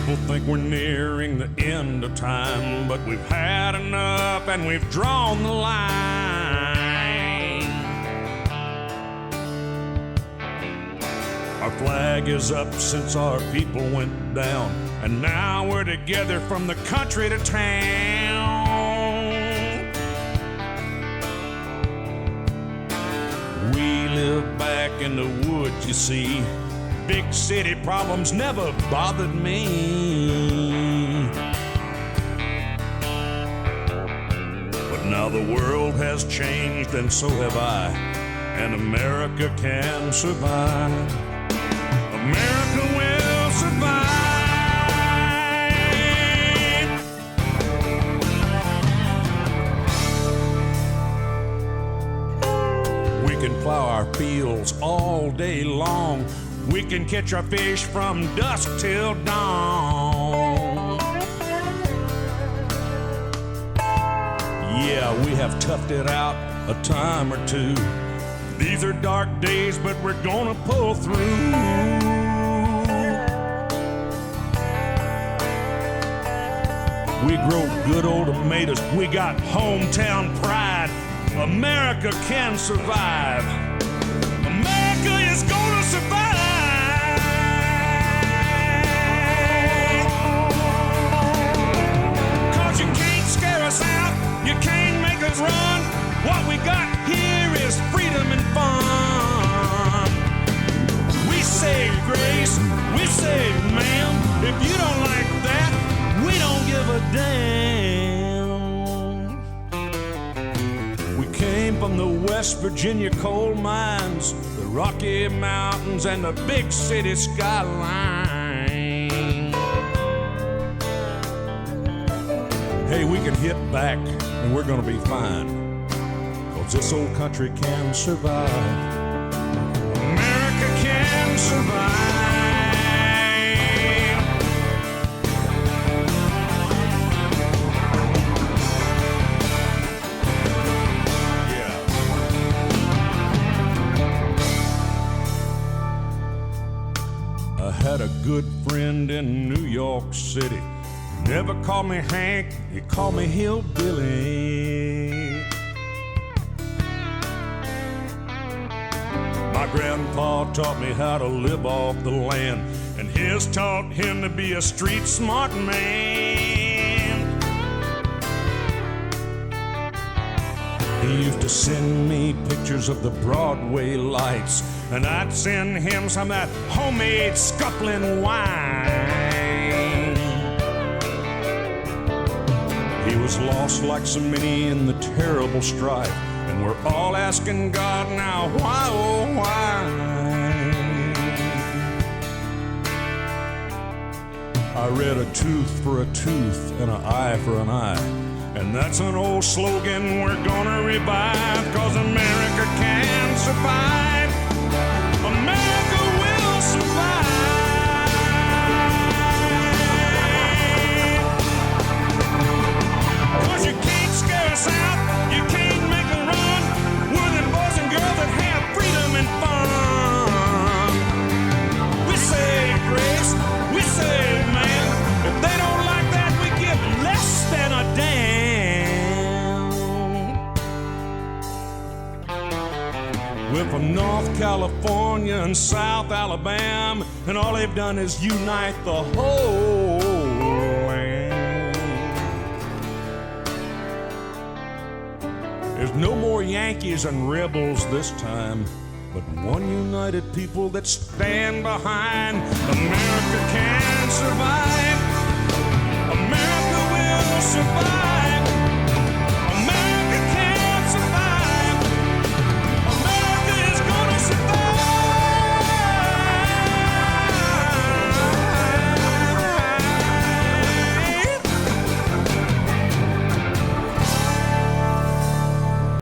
People think we're nearing the end of time, but we've had enough and we've drawn the line. Our flag is up since our people went down, and now we're together from the country to town. We live back in the woods, you see. Big city problems never bothered me. But now the world has changed and so have I, and America can survive. America will survive. We can plow our fields all day long. We can catch our fish from dusk till dawn. Yeah, we have toughed it out a time or two. These are dark days, but we're gonna pull through. We grow good old tomatoes. We got hometown pride. America can survive. America is gonna survive. You can't make us run. What we got here is freedom and fun. We say grace, we say ma'am. If you don't like that, we don't give a damn. We came from the West Virginia coal mines, the Rocky Mountains, and the big city skyline. Hey, we can hit back and we're gonna be fine, 'cause this old country can survive. America can survive. Yeah. I had a good friend in New York City. Never called me Hank, he called me Hillbilly. My grandpa taught me how to live off the land, and his taught him to be a street smart man. He used to send me pictures of the Broadway lights, and I'd send him some of that homemade scuffling wine. He was lost like so many in the terrible strife, and we're all asking God now, why, oh, why? I read a tooth for a tooth and an eye for an eye, and that's an old slogan we're gonna revive, 'cause America can survive. America will survive. You can't scare us out, you can't make a run. We're the boys and girls that have freedom and fun. We say grace, we say man. If they don't like that, we give less than a damn. We're from North California and South Alabama, and all they've done is unite the whole land. There's no more Yankees and rebels this time, but one united people that stand behind. America can survive. America will survive.